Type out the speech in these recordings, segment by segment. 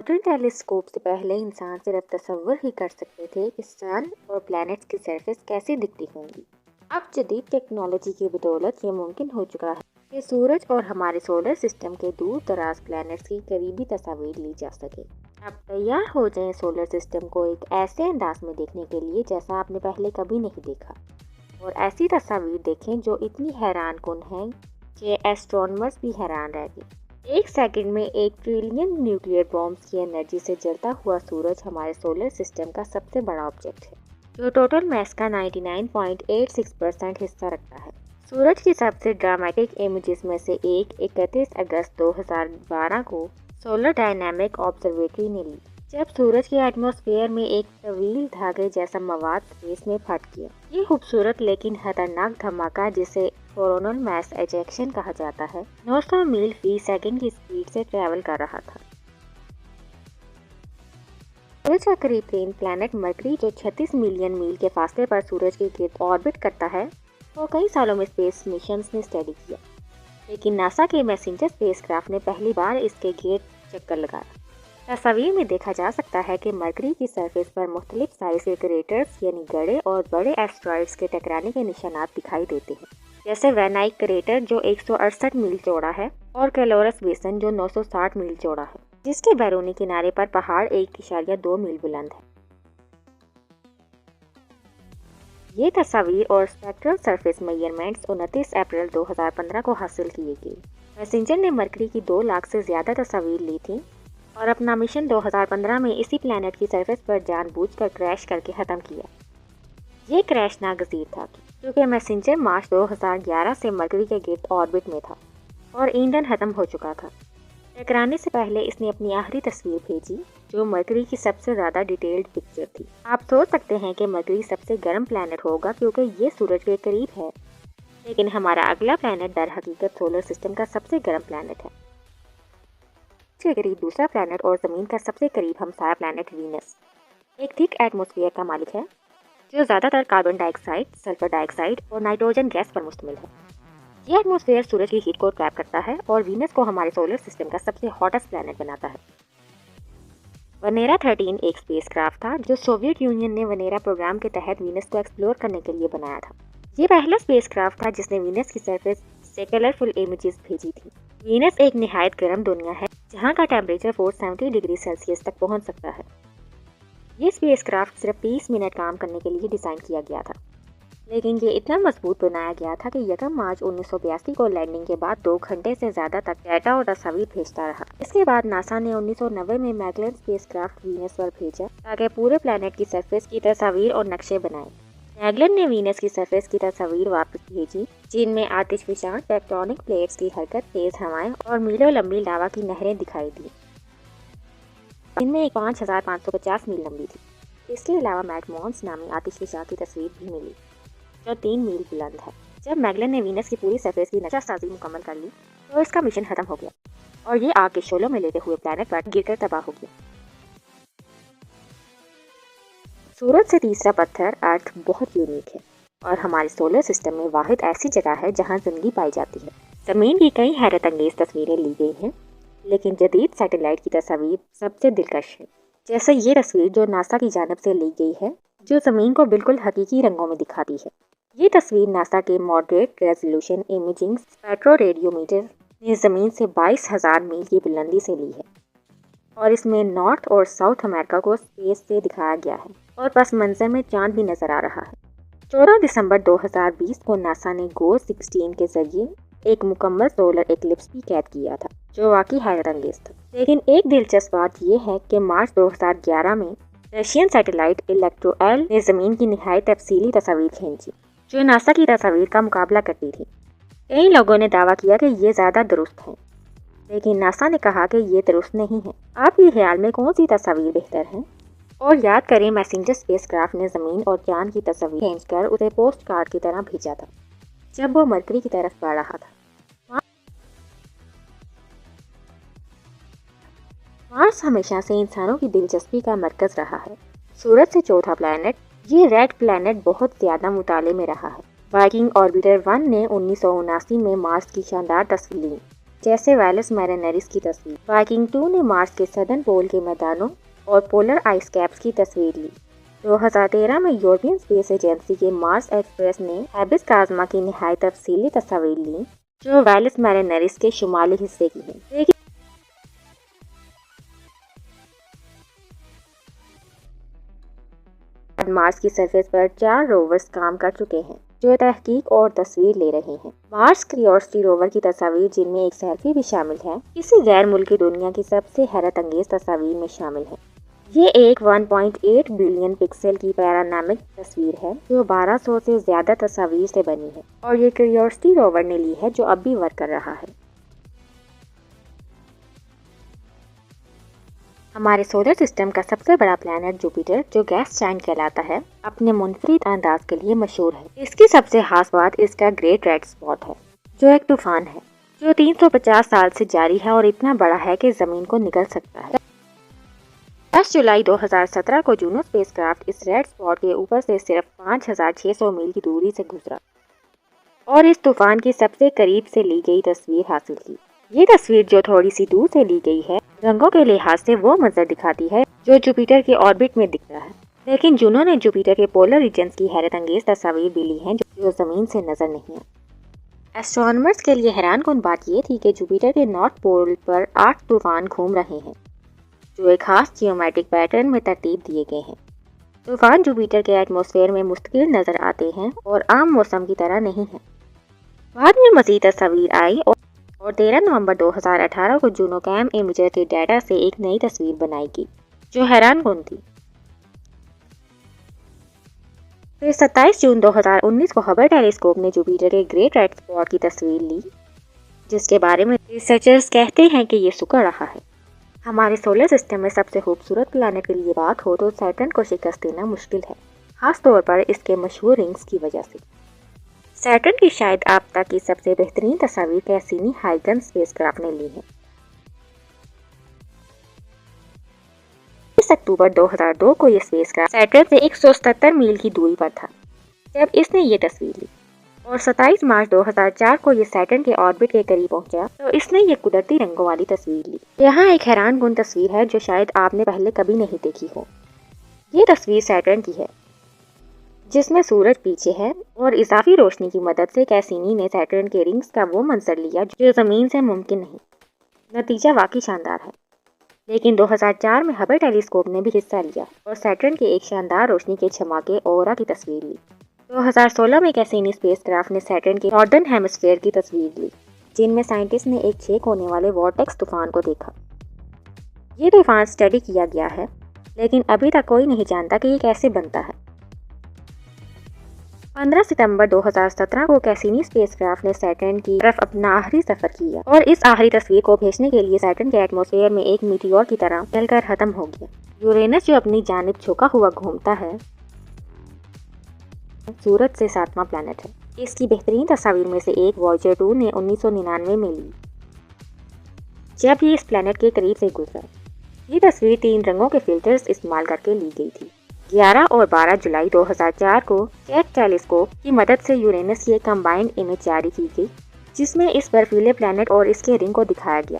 Modern telescope से पहले इंसान सिर्फ तस्वर ही कर सकते थे कि सन और प्लैनेट्स की सरफेस कैसी दिखती होंगी। अब जदीद टेक्नोलॉजी की बदौलत ये मुमकिन हो चुका है कि सूरज और हमारे सोलर सिस्टम के दूर दराज प्लैनेट्स की करीबी तस्वीर ली जा सके। अब तैयार हो जाएं सोलर सिस्टम को एक ऐसे अंदाज में देखने के लिए जैसा आपने पहले कभी नहीं देखा, और ऐसी तस्वीर देखें जो इतनी हैरान कुन है कि एस्ट्रोनॉमर्स भी हैरान रह गए। एक सेकंड में 1 ट्रिलियन न्यूक्लियर बॉम्ब्स की एनर्जी से जलता हुआ सूरज हमारे सोलर सिस्टम का सबसे बड़ा ऑब्जेक्ट है, जो टोटल मास का 99.86% हिस्सा रखता है। सूरज की सबसे ड्रामेटिक इमेजेस में से एक 31 अगस्त 2012 को सोलर डायनामिक ऑब्जर्वेटरी ने ली, जब सूरज के एटमॉस्फेयर में एक तवील धागे जैसा मवाद स्पेस में फट गया। ये खूबसूरत लेकिन खतरनाक धमाका, जिसे कोरोनल मास एजेक्शन कहा जाता है, 900 मील फी सेकंड की स्पीड से ट्रैवल कर रहा था। सूरज का करीब 3 प्लैनेट मरकरी, जो 36 मिलियन मील के फासले पर सूरज के गिर्द ऑर्बिट करता है, वो कई सालों में स्पेस मिशंस ने स्टडी किया, लेकिन नासा के मैसेंजर स्पेसक्राफ्ट ने पहली बार इसके गिर्द चक्कर लगाया। तस्वीर में देखा जा सकता है कि मरकरी की सरफेस पर मुख्तलिफ साइज के क्रेटर्स यानी गड़े और बड़े एस्ट्रॉइड्स के टकराने के निशानात दिखाई देते हैं, जैसे वैनाइक क्रेटर जो 168 मील चौड़ा है और कैलोरस बेसन जो 960 मील चौड़ा है, जिसके बैरूनी किनारे पर पहाड़ 1.2 मील बुलंद है। ये तस्वीर और स्पेक्ट्रल सरफेस मेजरमेंट्स 29 अप्रैल 2015 को हासिल किए गए। मैसेंजर ने मरकरी की 2 लाख से ज़्यादा तस्वीर ली थी और अपना मिशन 2015 में इसी प्लैनेट की सरफेस पर जानबूझकर क्रैश करके ख़त्म किया। ये क्रैश नागज़ीर था क्योंकि मैसेंजर मार्च 2011 से मरकरी के गिर्द ऑर्बिट में था और ईंधन खत्म हो चुका था। टकराने से पहले इसने अपनी आखिरी तस्वीर भेजी, जो मरकरी की सबसे ज़्यादा डिटेल्ड पिक्चर थी। आप सोच सकते हैं कि मरकरी सबसे गर्म प्लैनेट होगा क्योंकि ये सूरज के करीब है, लेकिन हमारा अगला प्लैनेट दर हकीकत सोलर सिस्टम का सबसे गर्म प्लैनेट है। के करीब दूसरा प्लैनेट और ज़मीन का सबसे करीब हमसाया प्लैनेट वीनस एक थिक एटमॉस्फेयर का मालिक है, जो ज़्यादातर कार्बन डाइऑक्साइड, सल्फर डाइऑक्साइड और नाइट्रोजन गैस पर मुश्तमिल है। यह एटमॉस्फेयर सूरज की हीट को ट्रैप करता है और वीनस को हमारे सोलर सिस्टम का सबसे हॉटेस्ट प्लैनेट बनाता है। वनेरा 13 एक स्पेसक्राफ्ट था जो सोवियत यूनियन ने वनेरा प्रोग्राम के तहत वीनस को एक्सप्लोर करने के लिए बनाया था। ये पहला स्पेसक्राफ्ट था जिसने वीनस की सरफेस से कलरफुल इमेजेस भेजी थी। वीनस एक निहायत गर्म दुनिया है जहाँ का टेम्परेचर 470 डिग्री सेल्सियस तक पहुँच सकता है। ये स्पेसक्राफ्ट सिर्फ 30 मिनट काम करने के लिए डिज़ाइन किया गया था, लेकिन ये इतना मजबूत बनाया गया था कि 1 मार्च 1982 को लैंडिंग के बाद 2 घंटे से ज़्यादा तक डाटा और तस्वीर भेजता रहा। इसके बाद नासा ने 1990 में मैगलन स्पेसक्राफ्ट वीनस पर भेजा ताकि पूरे प्लैनेट की सरफेस की तस्वीर और नक्शे बनाए। मैगलन ने वीनस की सरफेस की तस्वीर वापस भेजी, जिनमें आतिशफशां टेक्टोनिक प्लेट्स की हरकत, तेज हवाएं और मीलों लंबी लावा की नहरें दिखाई दी, जिनमें एक 5550 मील लंबी थी। इसके अलावा मैडमॉन्स नामी आतिशफशां की तस्वीर भी मिली, जो 3 मील बुलंद है। जब मैगलन ने वीनस की पूरी सरफेस की नक्शासाजी मुकम्मल कर ली तो इसका मिशन खत्म हो गया और ये आग के शोलों में लेते हुए प्लैनेट पर गिरकर तबाह हो गया। सूरज से तीसरा पत्थर अर्थ बहुत यूनिक है और हमारे सोलर सिस्टम में वाहिद ऐसी जगह है जहां जिंदगी पाई जाती है। ज़मीन की कई हैरत अंगेज तस्वीरें ली गई हैं, लेकिन जदीद सैटेलाइट की तस्वीर सबसे दिलकश है, जैसे ये तस्वीर जो नासा की जानिब से ली गई है, जो ज़मीन को बिल्कुल हकीकी रंगों में दिखाती है। ये तस्वीर नासा के moderate resolution imaging spectro radiometer ने ज़मीन से 22,000 मील की बुलंदी से ली है और इसमें नॉर्थ और साउथ अमेरिका को स्पेस से दिखाया गया है और पस मंजर में चांद भी नजर आ रहा है। 14 दिसंबर 2020 को नासा ने गोस्ट 16 के जरिए एक मुकम्मल सोलर एक्लिप्स भी कैद किया था, जो वाकई हैरत अंगेज था। लेकिन एक दिलचस्प बात यह है कि मार्च 2011 में रशियन सैटेलाइट इलेक्ट्रोएल ने ज़मीन की निहायत तफसीली तस्वीर खींची, जो नासा की तस्वीर का मुकाबला करती थी। कई लोगों ने दावा किया कि ये ज़्यादा दुरुस्त है, लेकिन नासा ने कहा कि ये दुरुस्त नहीं है। आपके ख्याल में कौन सी तस्वीर बेहतर है? और याद करें, मैसेंजर स्पेसक्राफ्ट ने ज़मीन और चांद की तस्वीर खींचकर उसे पोस्ट कार्ड की तरह भेजा था जब वो मरकरी की तरफ बढ़ रहा था। मार्स हमेशा से इंसानों की दिलचस्पी का मरकज़ रहा है। सूरज से चौथा प्लैनेट, ये रेड प्लैनेट बहुत ज़्यादा मुताले में रहा है। वाइकिंग ऑर्बिटर 1 ने 1979 में मार्स की शानदार तस्वीर ली, जैसे वेलस मैरिनरीज की तस्वीर। वाइकिंग 2 ने मार्स के सदर्न पोल के मैदानों और पोलर आइस कैप्स की तस्वीर ली। 2013 में यूरोपियन स्पेस एजेंसी के मार्स एक्सप्रेस ने हैबिस काज़मा की निहायत तफसीली तस्वीर ली, जो वेलस मैरिनरीज के शुमाली हिस्से की है। मार्स की सरफेस पर 4 रोवर्स काम कर चुके हैं, जो तहकीक और तस्वीर ले रहे हैं। मार्स क्यूरियोसिटी रोवर की तस्वीर, जिनमें एक सेल्फी भी शामिल है, किसी गैर मुल्की दुनिया की सबसे हैरत अंगेज तस्वीर में शामिल है। ये एक 1.8 बिलियन पिक्सल की पैरानैमिक तस्वीर है, जो 1200 से ज्यादा तस्वीर से बनी है, और ये क्यूरियोसिटी रोवर ने ली है, जो अब भी वर्क कर रहा है। हमारे सोलर सिस्टम का सबसे बड़ा प्लैनेट जुपिटर, जो गैस जायंट कहलाता है, अपने मुनफरिद अंदाज के लिए मशहूर है। इसकी सबसे खास बात इसका ग्रेट रेड स्पॉट है, जो एक तूफान है जो 350 साल से जारी है और इतना बड़ा है कि जमीन को निगल सकता है। 10 जुलाई 2017 को जूनो स्पेसक्राफ्ट इस रेड स्पॉट के ऊपर से सिर्फ 5600 मील की दूरी से गुजरा और इस तूफान की सबसे करीब से ली गई तस्वीर हासिल की। ये तस्वीर, जो थोड़ी सी दूर से ली गई है, रंगों के लिहाज से वो मंजर दिखाती है जो जुपिटर के ऑर्बिट में दिख रहा है, लेकिन जूनो ने जुपिटर के पोलर रीजन्स की हैरत अंगेज तस्वीर भी ली हैं, जो जमीन से नजर नहीं है। एस्ट्रोनॉमर्स के लिए हैरानकुन बात यह थी कि जुपिटर के नॉर्थ पोल पर 8 तूफान घूम रहे हैं, जो एक खास जियोमेट्रिक पैटर्न में तरतीब दिए गए हैं। तूफान जुपिटर के एटमॉस्फेयर में मुस्तकिल नजर आते हैं और आम मौसम की तरह नहीं है। बाद में मजीद तस्वीर आई और 13 नवंबर 2018 को जूनो कैम इमेजर के डाटा से एक नई तस्वीर बनाई गई, जो हैरानकुन थी। फिर 27 जून 2019 को हबल टेलीस्कोप ने जुपिटर के ग्रेट रेड स्पॉट की तस्वीर ली, जिसके बारे में रिसर्चर्स कहते हैं कि ये सिकुड़ रहा है। हमारे सोलर सिस्टम में सबसे खूबसूरत प्लैनेट के लिए बात हो तो सैटर्न को शिकस्त देना मुश्किल है, खास तौर पर इसके मशहूर रिंग्स की वजह से। सैटर्न की शायद अब तक की सबसे बेहतरीन तस्वीर कैसिनी हाइगन्स स्पेसक्राफ्ट ने ली है। 20 अक्टूबर 2002 को यह स्पेसक्राफ्ट सैटर्न से 177 मील की दूरी पर था जब इसने ये तस्वीर ली, और 27 मार्च 2004 को ये सैटर्न के ऑर्बिट के करीब पहुंचा तो इसने ये कुदरती रंगों वाली तस्वीर ली। यहाँ एक हैरानकुन तस्वीर है जो शायद आपने पहले कभी नहीं देखी हो। ये तस्वीर सैटर्न की है, जिसमें सूरज पीछे है और इजाफी रोशनी की मदद से कैसिनी ने सैटर्न के रिंग्स का वो मंजर लिया जो ज़मीन से मुमकिन नहीं। नतीजा वाकई शानदार है, लेकिन 2004 में हबल टेलीस्कोप ने भी हिस्सा लिया और सैटर्न के एक शानदार रोशनी के छमाके ऑरा की तस्वीर ली। 2016 में कैसिनी स्पेसक्राफ्ट ने सैटर्न के नॉर्दर्न हेमिस्फीयर की तस्वीर ली, जिनमें साइंटिस्ट ने एक छेक होने वाले वॉर्टेक्स तूफान को देखा। ये तूफान स्टडी किया गया है, लेकिन अभी तक कोई नहीं जानता कि ये कैसे बनता है। 15 सितंबर 2017 को कैसिनी स्पेसक्राफ्ट ने सैटर्न की तरफ अपना आखिरी सफर किया और इस आखिरी तस्वीर को भेजने के लिए सैटर्न के एटमॉस्फेयर में एक मीटियोर की तरह जलकर खत्म हो गया। यूरेनस, जो अपनी जानिब झुका हुआ घूमता है, सूरज से 7वां प्लैनेट है। इसकी बेहतरीन तस्वीर में से एक वॉयेजर 2 ने 1999 में ली, जब ये इस प्लैनेट के करीब से गुजरा। ये तस्वीर 3 रंगों के फिल्टर्स इस्तेमाल करके ली गई थी। 11 और 12 जुलाई 2004 को केप टेलीस्कोप की मदद से यूरेनस की एक कंबाइंड इमेज जारी की गई, जिसमें इस बर्फीले प्लैनेट और इसके रिंग को दिखाया गया।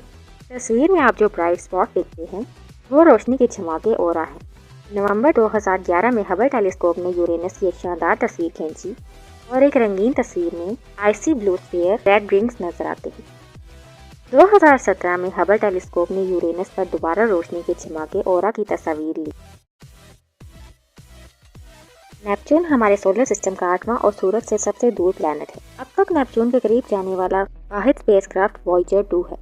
तस्वीर में आप जो ब्राइट स्पॉट देखते हैं वो रोशनी के छमाके ऑरा है। नवंबर 2011 में हबल टेलीस्कोप ने यूरेनस की एक शानदार तस्वीर खींची और एक रंगीन तस्वीर में आइसी ब्लू स्फीयर रेड रिंग्स नजर आते हैं। 2017 में हबल टेलीस्कोप ने यूरेनस पर दोबारा रोशनी के छमाके ऑरा की तस्वीर ली। नेपच्यून हमारे सोलर सिस्टम का 8वां और सूरज से सबसे दूर प्लैनेट है। अब तक नेपच्यून के करीब जाने वाला वाहिद स्पेसक्राफ्ट वॉयेजर 2 है।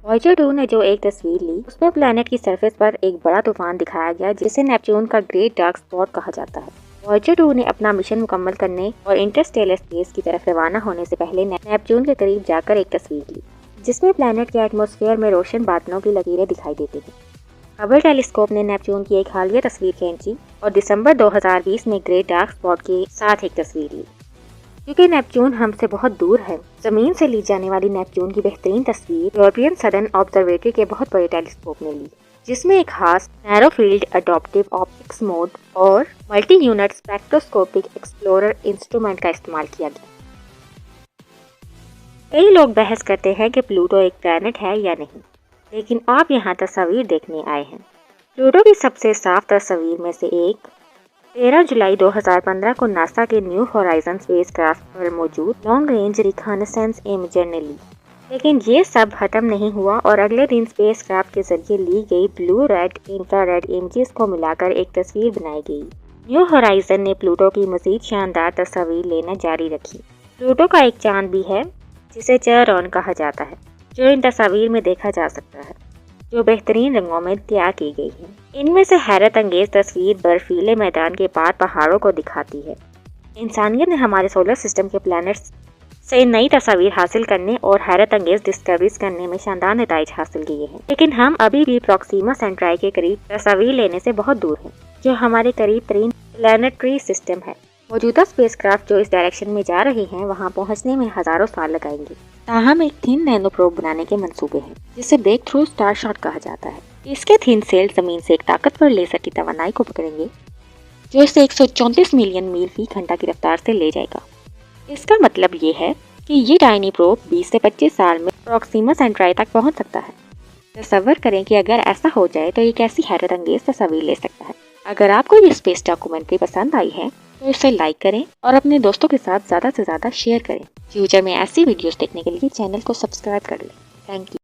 वॉयेजर 2 ने जो एक तस्वीर ली, उसमें प्लैनेट की सरफेस पर एक बड़ा तूफान दिखाया गया, जिसे नेपच्यून का ग्रेट डार्क स्पॉट कहा जाता है। वॉयेजर 2 ने अपना मिशन मुकम्मल करने और इंटरस्टेलर स्पेस की तरफ रवाना होने से पहले नेपच्यून के करीब जाकर एक तस्वीर ली, जिसमें प्लैनेट के एटमॉस्फेयर में रोशन बादलों की लकीरें दिखाई देती हैं। हबल टेलीस्कोप ने नेपच्यून की एक हालिया तस्वीर खींची और दिसंबर 2020 में ग्रेट डार्क स्पॉट के साथ एक तस्वीर ली। क्योंकि नेपच्यून हमसे बहुत दूर है, जमीन से ली जाने वाली नेपच्यून की बेहतरीन तस्वीर यूरोपियन सदर्न ऑब्जर्वेटरी के बहुत बड़े टेलीस्कोप ने ली, जिसमें एक खास narrow field adaptive optics mode और multi unit spectroscopic explorer instrument का इस्तेमाल किया गया। कई लोग बहस करते हैं कि प्लूटो एक प्लैनेट है या नहीं, लेकिन आप यहाँ तस्वीर देखने आए हैं। प्लूटो की सबसे साफ तस्वीर में से एक 13 जुलाई 2015 को नासा के न्यू होराइजन स्पेसक्राफ्ट पर मौजूद लॉन्ग रेंज रिकॉनेसेंस इमेजर ने ली। लेकिन ये सब खत्म नहीं हुआ और अगले दिन स्पेसक्राफ्ट के जरिए ली गई ब्लू रेड इंफ्रारेड इमेजेस को मिलाकर एक तस्वीर बनाई गई। न्यू होराइजन ने प्लूटो की मजीद शानदार तस्वीर लेना जारी रखी। प्लूटो का एक चांद भी है जिसे चेरॉन कहा जाता है, जो इन तस्वीर में देखा जा सकता है, जो बेहतरीन रंगों में तैयार की गई है। इनमें से हैरत अंगेज तस्वीर बर्फीले मैदान के पार पहाड़ों को दिखाती है। इंसानियत ने हमारे सोलर सिस्टम के प्लैनेट्स से नई तस्वीर हासिल करने और हैरत अंगेज डिस्कवरीज करने में शानदार नताइज हासिल किए हैं, लेकिन हम अभी भी प्रॉक्सिमा सेंट्राई के करीब तस्वीर लेने से बहुत दूर हैं, जो हमारे करीब तरीन प्लैनेटरी सिस्टम है। मौजूदा स्पेसक्राफ्ट जो इस डायरेक्शन में जा रहे हैं वहां पहुंचने में हजारों साल लगाएंगे। ताहम एक थिन नैनो प्रोब बनाने के मंसूबे हैं, जिसे ब्रेक थ्रू स्टार शॉट कहा जाता है। इसके थिन सेल जमीन से एक ताकतवर लेजर की तवानाई को पकड़ेंगे, जो इसे 134 मिलियन मील फी घंटा की रफ्तार से ले जाएगा। इसका मतलब ये है कि ये टाइनी प्रोब 20 से 25 साल में प्रॉक्सिमा सेंट्राई तक पहुंच सकता है। तसव्वुर करें कि अगर ऐसा हो जाए तो ये कैसी हैरत अंगेज तस्वीर ले सकता है। अगर आपको ये स्पेस डॉक्यूमेंट्री पसंद आई है तो इसे लाइक करें और अपने दोस्तों के साथ ज़्यादा से ज़्यादा शेयर करें। फ्यूचर में ऐसी वीडियोस देखने के लिए चैनल को सब्सक्राइब कर लें। Thank you.